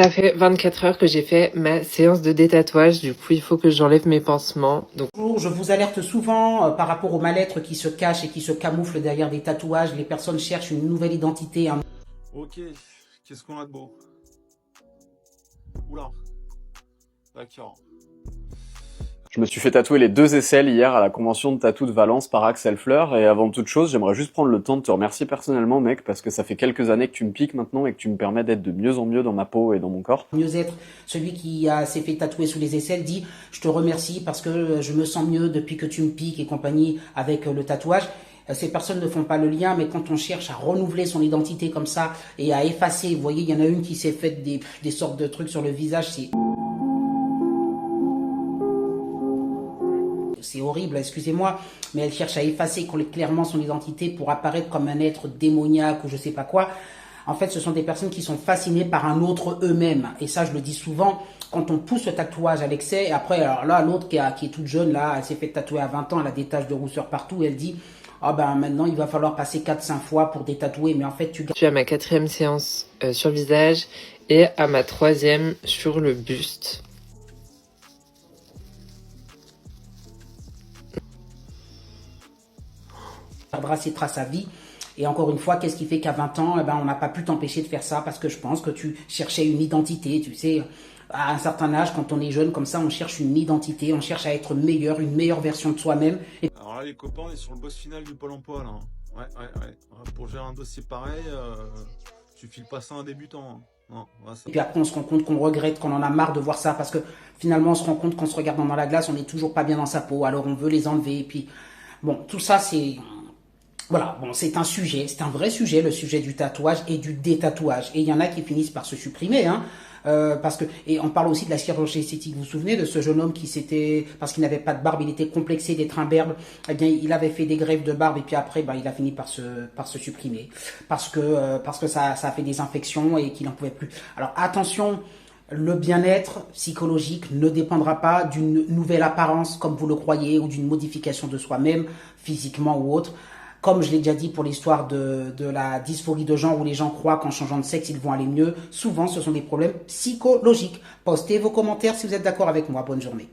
Ça fait 24 heures que j'ai fait ma séance de détatouage, du coup il faut que j'enlève mes pansements. Donc Je vous alerte souvent par rapport au mal-être qui se cache et qui se camoufle derrière des tatouages. Les personnes cherchent une nouvelle identité. Ok, qu'est-ce qu'on a de beau? Oula, d'accord. Je me suis fait tatouer les 2 aisselles hier à la convention de tatou de Valence par Axel Fleur, et avant toute chose, j'aimerais juste prendre le temps de te remercier personnellement, mec, parce que ça fait quelques années que tu me piques maintenant et que tu me permets d'être de mieux en mieux dans ma peau et dans mon corps. Mieux-être, celui qui s'est fait tatouer sous les aisselles dit « Je te remercie parce que je me sens mieux depuis que tu me piques et compagnie avec le tatouage ». Ces personnes ne font pas le lien, mais quand on cherche à renouveler son identité comme ça et à effacer, vous voyez, il y en a une qui s'est faite des sortes de trucs sur le visage, c'est horrible, excusez-moi, mais elle cherche à effacer clairement son identité pour apparaître comme un être démoniaque ou je sais pas quoi. En fait, ce sont des personnes qui sont fascinées par un autre eux-mêmes. Et ça, je le dis souvent, quand on pousse le tatouage à l'excès, et après, alors là, l'autre qui est toute jeune, là, elle s'est fait tatouer à 20 ans, elle a des taches de rousseur partout, elle dit, ah ben maintenant, il va falloir passer 4-5 fois pour détatouer, mais en fait, je suis à ma 4e séance sur le visage et à ma 3e sur le buste. Perdra ses traces à vie. Et encore une fois, qu'est-ce qui fait qu'à 20 ans, eh ben, on n'a pas pu t'empêcher de faire ça parce que je pense que tu cherchais une identité. Tu sais, à un certain âge, quand on est jeune comme ça, on cherche une identité, on cherche à être meilleur, une meilleure version de soi-même. Alors là, les copains, on est sur le boss final du Pôle emploi, là. Ouais. Pour gérer un dossier pareil, tu files pas ça à un débutant. Hein. Non, ça... Et puis après, on se rend compte qu'on regrette, qu'on en a marre de voir ça parce que finalement, on se rend compte qu'en se regardant dans la glace, on n'est toujours pas bien dans sa peau. Alors, on veut les enlever. Et puis, bon, tout ça, c'est... Voilà, bon, c'est un sujet, c'est un vrai sujet, le sujet du tatouage et du détatouage. Et il y en a qui finissent par se supprimer, hein, parce que, et on parle aussi de la chirurgie esthétique. Vous vous souvenez de ce jeune homme qui s'était, parce qu'il n'avait pas de barbe, il était complexé d'être imberbe. Eh bien, il avait fait des greffes de barbe et puis après, ben, il a fini par se supprimer parce que ça a fait des infections et qu'il n'en pouvait plus. Alors attention. Le bien-être psychologique ne dépendra pas d'une nouvelle apparence comme vous le croyez ou d'une modification de soi-même, physiquement ou autre. Comme je l'ai déjà dit pour l'histoire de la dysphorie de genre où les gens croient qu'en changeant de sexe, ils vont aller mieux, souvent ce sont des problèmes psychologiques. Postez vos commentaires si vous êtes d'accord avec moi. Bonne journée.